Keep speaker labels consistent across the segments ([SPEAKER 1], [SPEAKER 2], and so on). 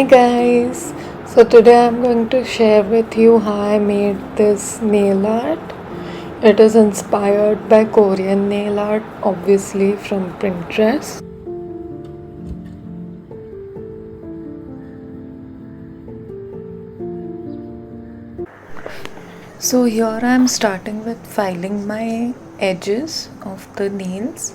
[SPEAKER 1] Hi guys! So today I'm going to share with you how I made this nail art. It is inspired by Korean nail art, obviously from Pinterest. So here I'm starting with filing my edges of the nails.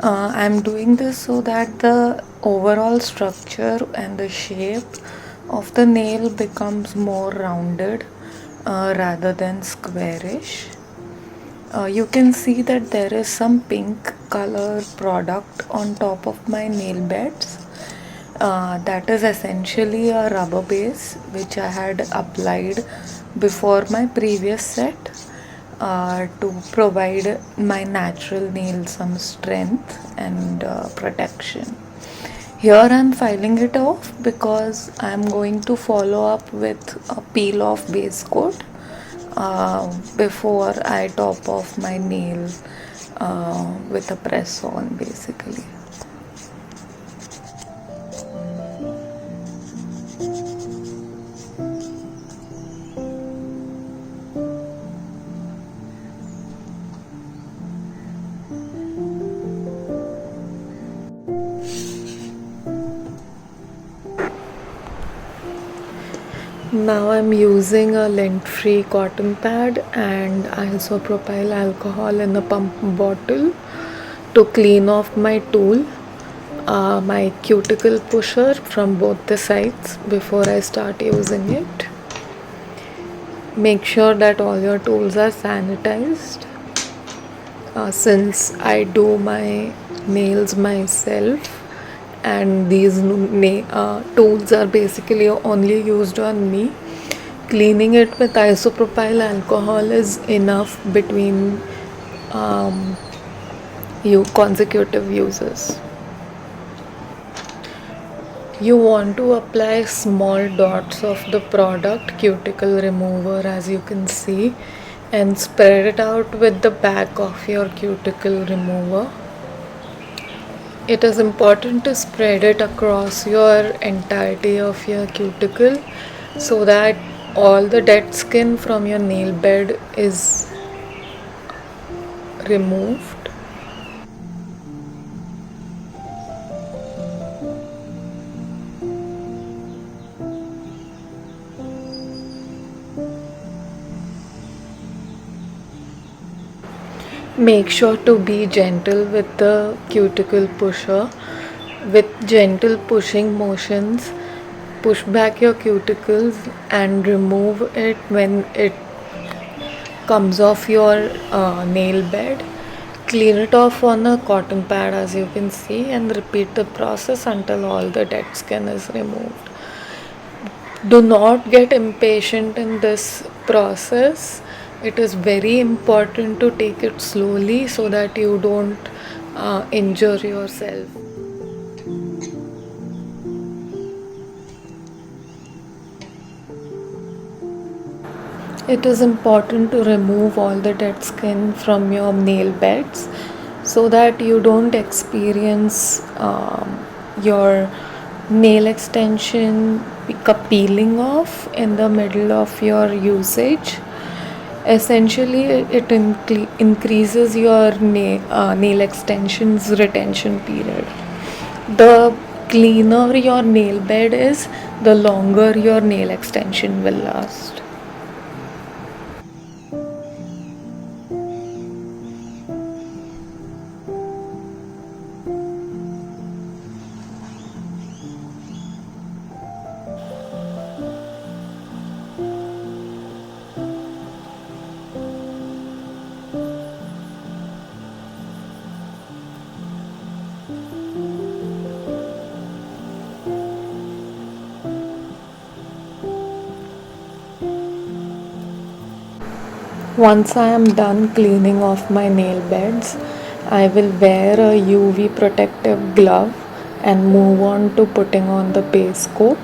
[SPEAKER 1] I'm doing this so that the overall structure and the shape of the nail becomes more rounded rather than squarish. You can see that there is some pink color product on top of my nail beds. That is essentially a rubber base which I had applied before my previous set to provide my natural nail some strength and protection. Here I'm filing it off because I'm going to follow up with a peel off base coat before I top off my nail with a press on basically. Now I'm using a lint-free cotton pad and isopropyl alcohol in a pump bottle to clean off my tool, my cuticle pusher from both the sides before I start using it. Make sure that all your tools are sanitized. Since I do my nails myself and these tools are basically only used on me, cleaning it with isopropyl alcohol is enough between consecutive uses. You want to apply small dots of the product cuticle remover, as you can see, and spread it out with the back of your cuticle remover. It is important to spread it across your entirety of your cuticle so that all the dead skin from your nail bed is removed. Make sure to be gentle with the cuticle pusher. With gentle pushing motions, push back your cuticles and remove it when it comes off your nail bed. Clean it off on a cotton pad, as you can see, and repeat the process until all the dead skin is removed. Do not get impatient in this process. It is very important to take it slowly so that you don't injure yourself. It is important to remove all the dead skin from your nail beds so that you don't experience your nail extension peeling off in the middle of your usage. Essentially, it increases your nail extension's retention period. The cleaner your nail bed is, the longer your nail extension will last. Once I am done cleaning off my nail beds, I will wear a UV protective glove and move on to putting on the base coat.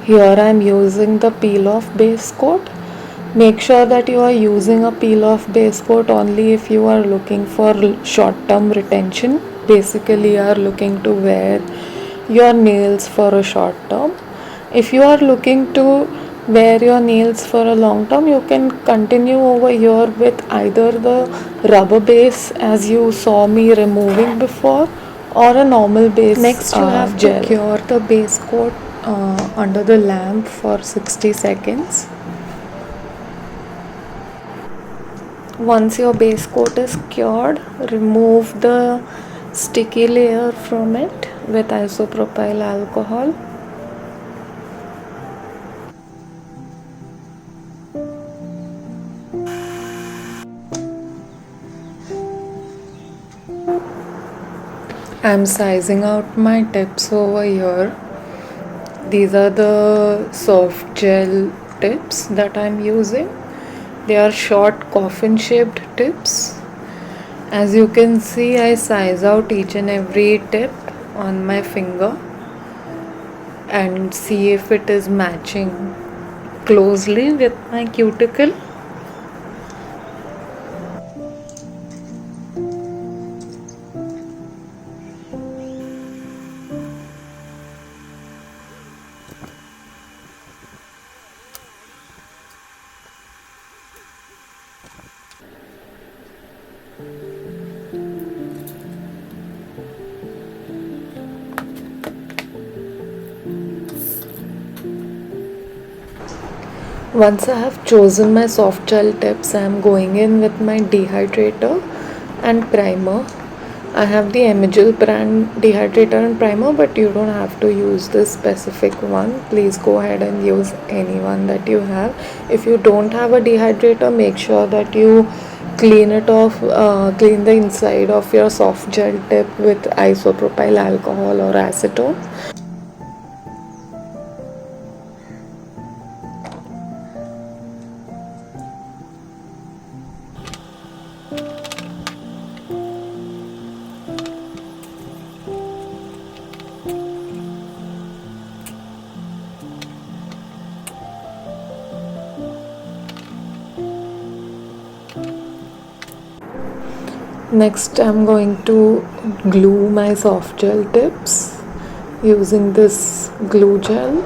[SPEAKER 1] Here I am using the peel off base coat. Make sure that you are using a peel off base coat only if you are looking for short term retention. Basically, you are looking to wear your nails for a short term. If you are looking to wear your nails for a long term, you can continue over here with either the rubber base as you saw me removing before, or a normal base. Next, you have to cure the base coat under the lamp for 60 seconds. Once your base coat is cured, remove the sticky layer from it with isopropyl alcohol. I'm sizing out my tips over here. These are the soft gel tips that I'm using. They are short coffin shaped tips. As you can see, I size out each and every tip on my finger and see if it is matching closely with my cuticle. Once I have chosen my soft gel tips, I am going in with my dehydrator and primer. I have the Emigel brand dehydrator and primer, but you don't have to use this specific one. Please go ahead and use any one that you have. If you don't have a dehydrator, make sure that you clean it off, clean the inside of your soft gel tip with isopropyl alcohol or acetone. Next, I'm going to glue my soft gel tips using this glue gel.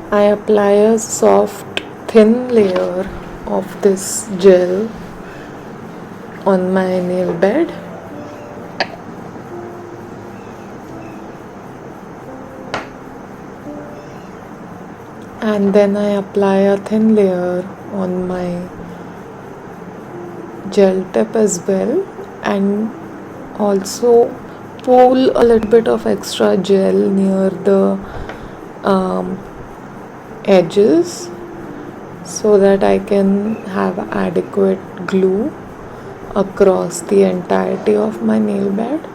[SPEAKER 1] I apply a soft thin layer of this gel on my nail bed. And then I apply a thin layer on my gel tip as well, and also pull a little bit of extra gel near the edges so that I can have adequate glue across the entirety of my nail bed.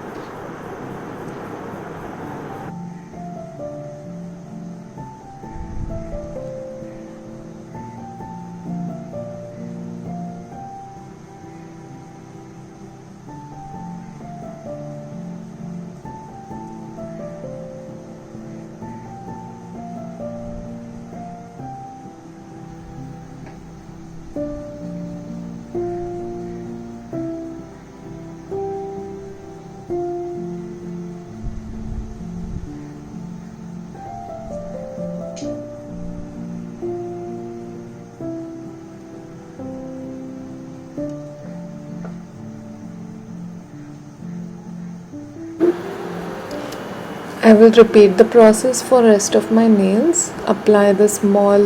[SPEAKER 1] I will repeat the process for rest of my nails. Apply a small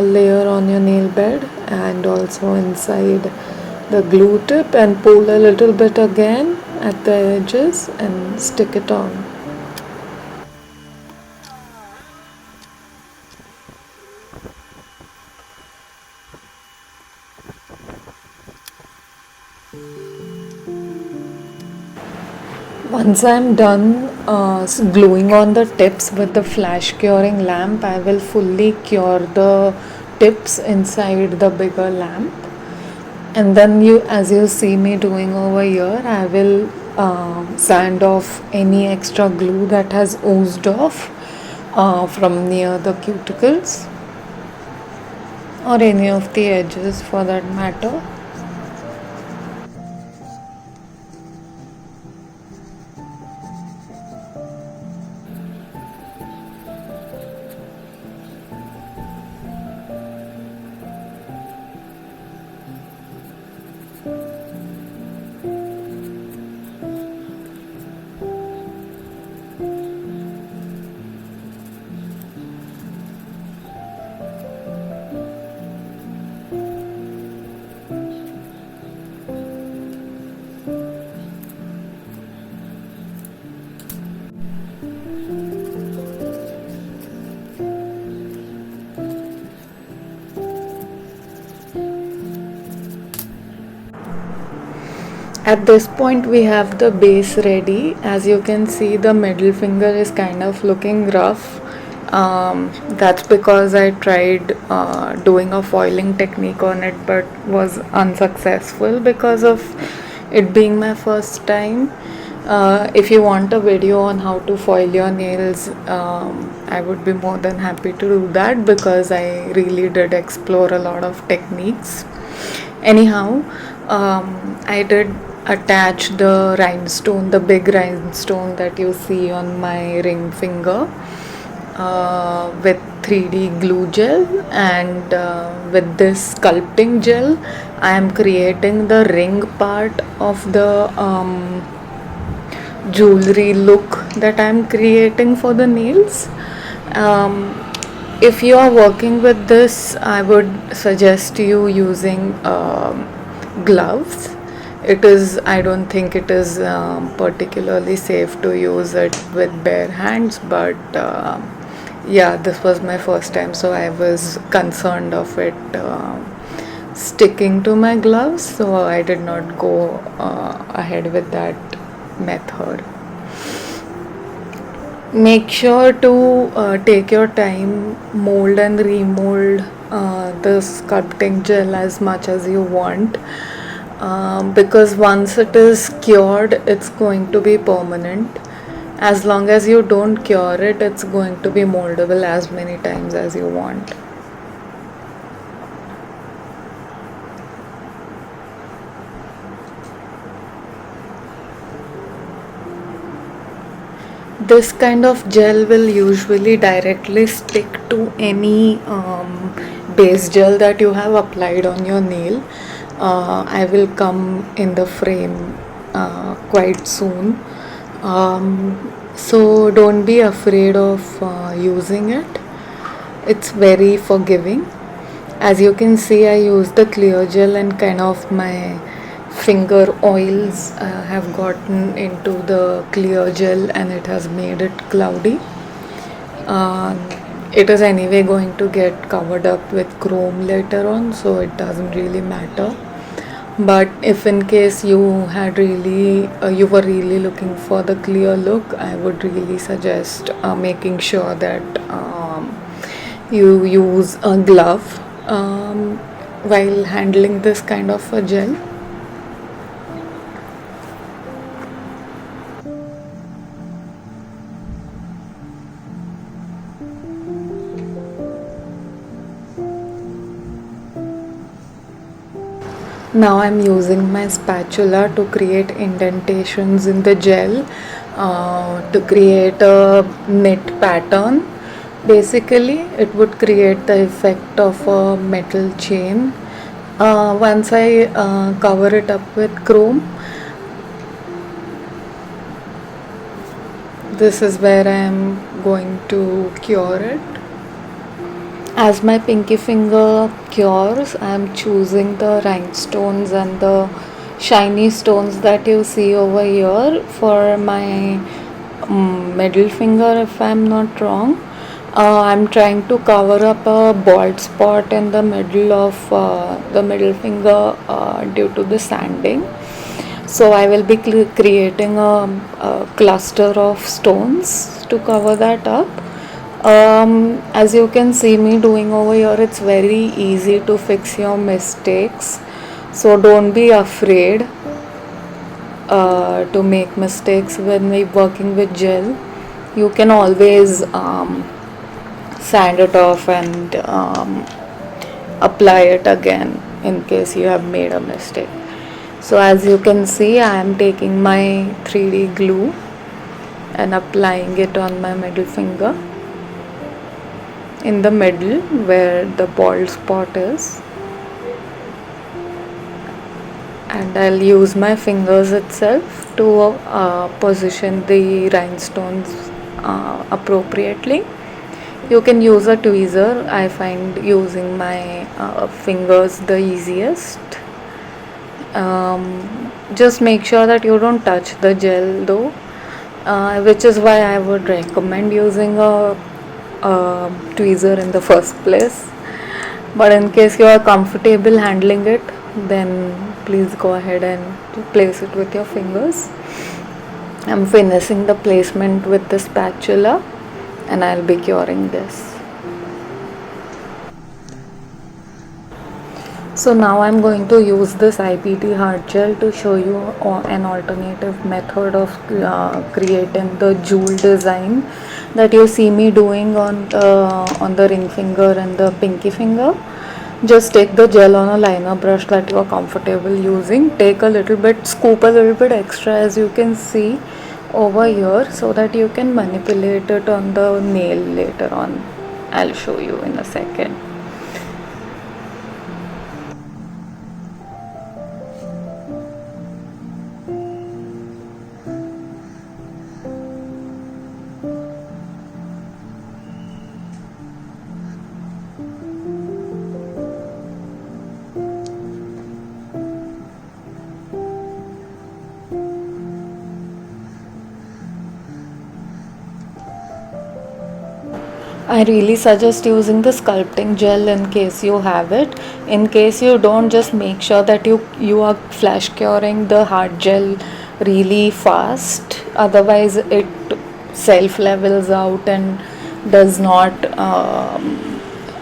[SPEAKER 1] layer on your nail bed and also inside the glue tip, and pull a little bit again at the edges and stick it on. Once I'm done gluing on the tips with the flash curing lamp, I will fully cure the tips inside the bigger lamp. And then as you see me doing over here, I will sand off any extra glue that has oozed off from near the cuticles or any of the edges for that matter. At this point we have the base ready. As you can see, the middle finger is kind of looking rough. That's because I tried doing a foiling technique on it but was unsuccessful because of it being my first time. If you want a video on how to foil your nails, I would be more than happy to do that because I really did explore a lot of techniques. Anyhow, I did attach the rhinestone, the big rhinestone that you see on my ring finger, with 3D glue gel, and with this sculpting gel I am creating the ring part of the jewelry look that I am creating for the nails. If you are working with this, I would suggest you using gloves. I don't think it is particularly safe to use it with bare hands, but yeah, this was my first time, so I was concerned of it sticking to my gloves, so I did not go ahead with that method. Make sure to take your time, mold and remold the sculpting gel as much as you want, because once it is cured, it's going to be permanent. As long as you don't cure it, it's going to be moldable as many times as you want. This kind of gel will usually directly stick to any base gel that you have applied on your nail. I will come in the frame quite soon. So don't be afraid of using it. It's very forgiving. As you can see, I used the clear gel and kind of my finger oils have gotten into the clear gel and it has made it cloudy. It is anyway going to get covered up with chrome later on, so it doesn't really matter. But if in case you were really looking for the clear look, I would really suggest making sure that you use a glove while handling this kind of a gel. Now I'm using my spatula to create indentations in the gel to create a knit pattern. Basically, it would create the effect of a metal chain. Once I cover it up with chrome, this is where I am going to cure it. As my pinky finger cures, I am choosing the rhinestones and the shiny stones that you see over here for my middle finger, if I am not wrong. I'm trying to cover up a bald spot in the middle of the middle finger due to the sanding. So I will be creating a cluster of stones to cover that up. As you can see me doing over here, it's very easy to fix your mistakes, so don't be afraid to make mistakes when we're working with gel. You can always sand it off and apply it again in case you have made a mistake. So as you can see, I am taking my 3D glue and applying it on my middle finger in the middle where the bald spot is, and I'll use my fingers itself to position the rhinestones appropriately. You can use a tweezer. I find using my fingers the easiest. Just make sure that you don't touch the gel though, which is why I would recommend using a tweezer in the first place. But in case you are comfortable handling it, then please go ahead and place it with your fingers. I'm finishing the placement with the spatula and I'll be curing this. So now I'm going to use this IPT hard gel to show you an alternative method of creating the jewel design that you see me doing on the ring finger and the pinky finger. Just take the gel on a liner brush that you are comfortable using. Take a little bit, scoop a little bit extra as you can see over here so that you can manipulate it on the nail later on. I'll show you in a second. I really suggest using the sculpting gel in case you have it. In case you don't, just make sure that you are flash curing the hard gel really fast. Otherwise, it self levels out and does not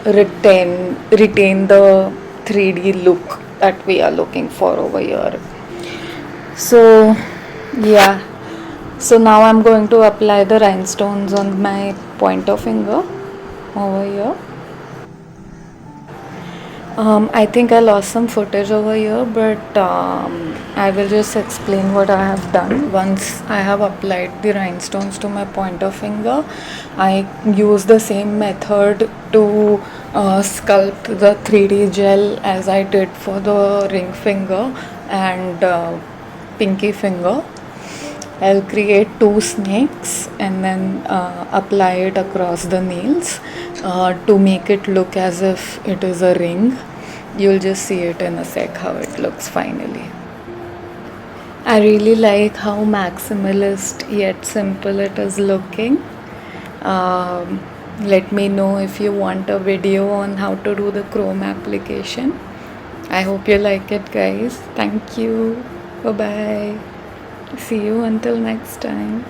[SPEAKER 1] retain the 3D look that we are looking for over here. So, yeah. So now I'm going to apply the rhinestones on my pointer finger over here. I think I lost some footage over here, but I will just explain what I have done. Once I have applied the rhinestones to my pointer finger, I use the same method to sculpt the 3D gel as I did for the ring finger and pinky finger. I'll create two snakes and then apply it across the nails to make it look as if it is a ring. You'll just see it in a sec how it looks finally. I really like how maximalist yet simple it is looking. Let me know if you want a video on how to do the chrome application. I hope you like it, guys. Thank you. Bye bye. See you until next time.